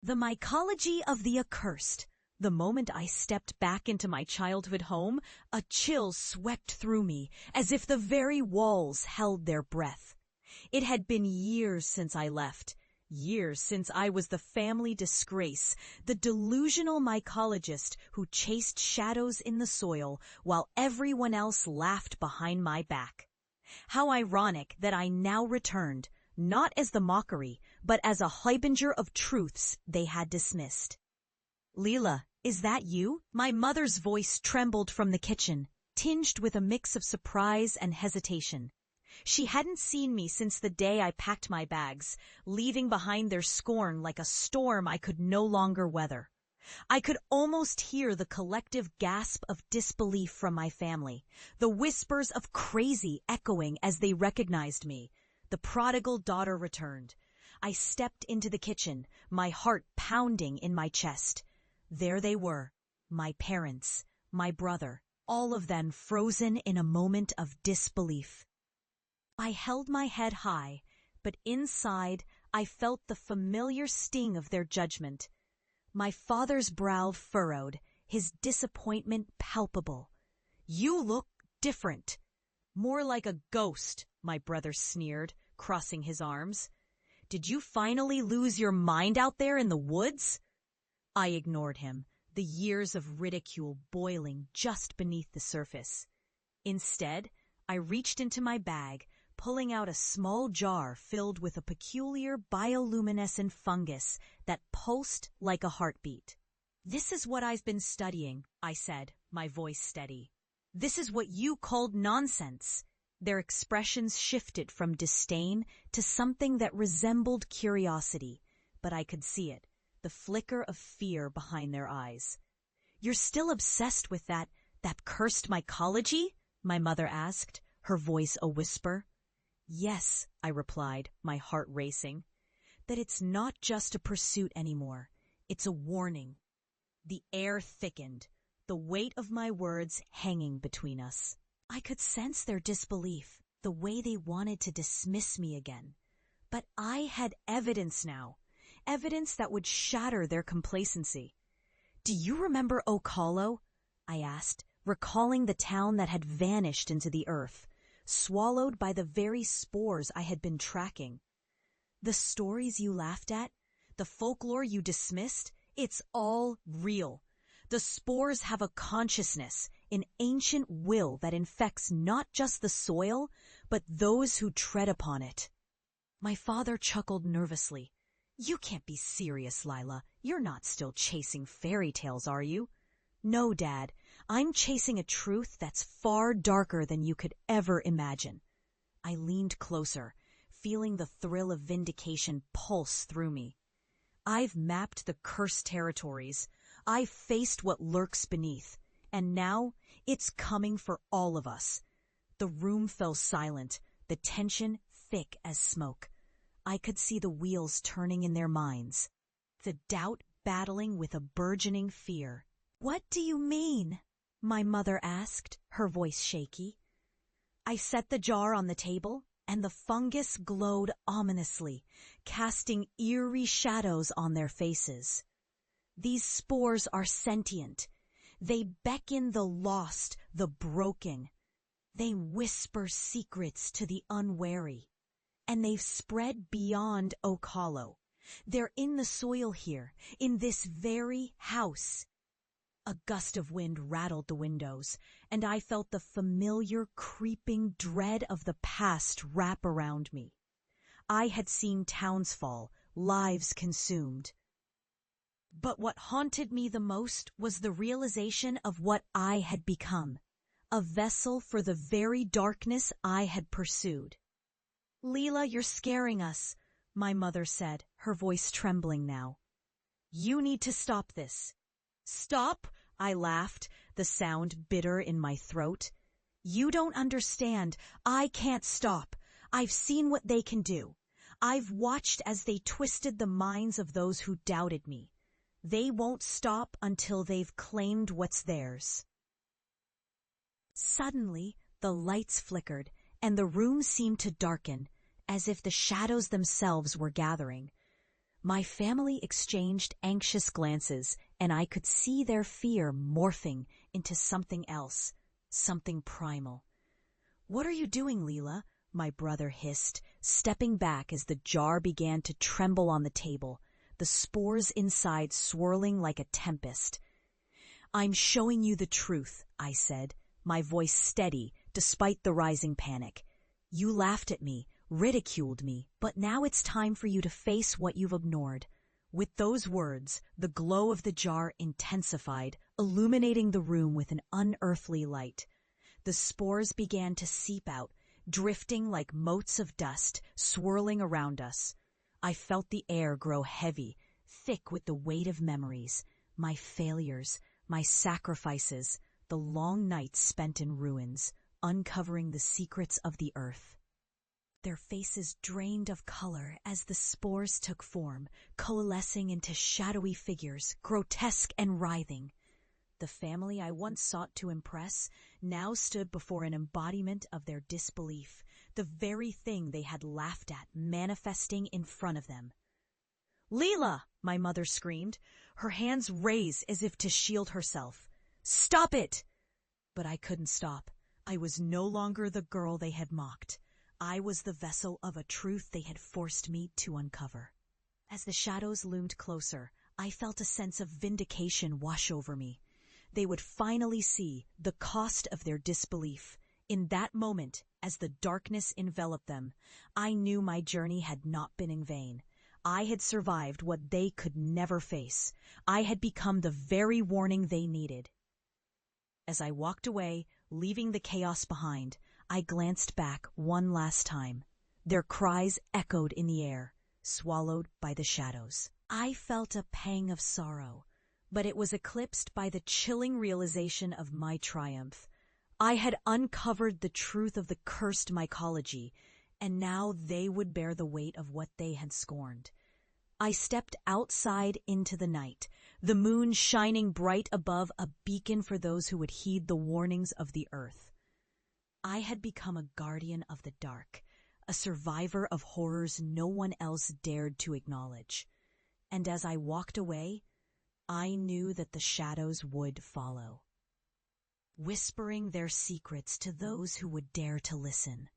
The mycology of the accursed. The moment I stepped back into my childhood home, a chill swept through me, as if the very walls held their breath. It had been years since I left. Years since I was the family disgrace, the delusional mycologist who chased shadows in the soil while everyone else laughed behind my back. How ironic that I now returned, not as the mockery, but as a harbinger of truths they had dismissed. "Leela, is that you?" My mother's voice trembled from the kitchen, tinged with a mix of surprise and hesitation. She hadn't seen me since the day I packed my bags, leaving behind their scorn like a storm I could no longer weather. I could almost hear the collective gasp of disbelief from my family, the whispers of crazy echoing as they recognized me. The prodigal daughter returned. I stepped into the kitchen, my heart pounding in my chest. There they were, my parents, my brother, all of them frozen in a moment of disbelief. I held my head high, but inside I felt the familiar sting of their judgment. My father's brow furrowed, his disappointment palpable. "You look different." "More like a ghost," my brother sneered, crossing his arms. "Did you finally lose your mind out there in the woods?" I ignored him, the years of ridicule boiling just beneath the surface. Instead, I reached into my bag, pulling out a small jar filled with a peculiar bioluminescent fungus that pulsed like a heartbeat. "This is what I've been studying," I said, my voice steady. "This is what you called nonsense." Their expressions shifted from disdain to something that resembled curiosity, but I could see it, the flicker of fear behind their eyes. "You're still obsessed with that cursed mycology?" my mother asked, her voice a whisper. "Yes," I replied, my heart racing. "That it's not just a pursuit anymore. It's a warning." The air thickened, the weight of my words hanging between us. I could sense their disbelief, the way they wanted to dismiss me again. But I had evidence now, evidence that would shatter their complacency. "Do you remember Ocalo?" I asked, recalling the town that had vanished into the earth, swallowed by the very spores I had been tracking. "The stories you laughed at, the folklore you dismissed, it's all real. The spores have a consciousness, an ancient will that infects not just the soil, but those who tread upon it." My father chuckled nervously. "You can't be serious, Lila. You're not still chasing fairy tales, are you?" "No, Dad. I'm chasing a truth that's far darker than you could ever imagine." I leaned closer, feeling the thrill of vindication pulse through me. "I've mapped the cursed territories. I've faced what lurks beneath. And now it's coming for all of us." The room fell silent, the tension thick as smoke. I could see the wheels turning in their minds, the doubt battling with a burgeoning fear. "What do you mean?" my mother asked, her voice shaky. I set the jar on the table, and the fungus glowed ominously, casting eerie shadows on their faces. "These spores are sentient. They beckon the lost, the broken. They whisper secrets to the unwary. And they've spread beyond Ocalo. They're in the soil here, in this very house." A gust of wind rattled the windows, and I felt the familiar creeping dread of the past wrap around me. I had seen towns fall, lives consumed. But what haunted me the most was the realization of what I had become, a vessel for the very darkness I had pursued. "Leela, you're scaring us," my mother said, her voice trembling now. "You need to stop this." "Stop?" I laughed, the sound bitter in my throat. "You don't understand. I can't stop. I've seen what they can do. I've watched as they twisted the minds of those who doubted me. They won't stop until they've claimed what's theirs." Suddenly, the lights flickered, and the room seemed to darken, as if the shadows themselves were gathering. My family exchanged anxious glances, and I could see their fear morphing into something else, something primal. "What are you doing, Leela?" my brother hissed, stepping back as the jar began to tremble on the table, the spores inside swirling like a tempest. "I'm showing you the truth," I said, my voice steady despite the rising panic. "You laughed at me, ridiculed me, but now it's time for you to face what you've ignored." With those words, the glow of the jar intensified, illuminating the room with an unearthly light. The spores began to seep out, drifting like motes of dust, swirling around us. I felt the air grow heavy, thick with the weight of memories, my failures, my sacrifices, the long nights spent in ruins, uncovering the secrets of the earth. Their faces drained of color as the spores took form, coalescing into shadowy figures, grotesque and writhing. The family I once sought to impress now stood before an embodiment of their disbelief, the very thing they had laughed at manifesting in front of them. "Leela!" my mother screamed, her hands raised as if to shield herself. "Stop it!" But I couldn't stop. I was no longer the girl they had mocked. I was the vessel of a truth they had forced me to uncover. As the shadows loomed closer, I felt a sense of vindication wash over me. They would finally see the cost of their disbelief. In that moment, as the darkness enveloped them, I knew my journey had not been in vain. I had survived what they could never face. I had become the very warning they needed. As I walked away, leaving the chaos behind, I glanced back one last time. Their cries echoed in the air, swallowed by the shadows. I felt a pang of sorrow, but it was eclipsed by the chilling realization of my triumph. I had uncovered the truth of the cursed mycology, and now they would bear the weight of what they had scorned. I stepped outside into the night, the moon shining bright above, a beacon for those who would heed the warnings of the earth. I had become a guardian of the dark, a survivor of horrors no one else dared to acknowledge. And as I walked away, I knew that the shadows would follow, whispering their secrets to those who would dare to listen.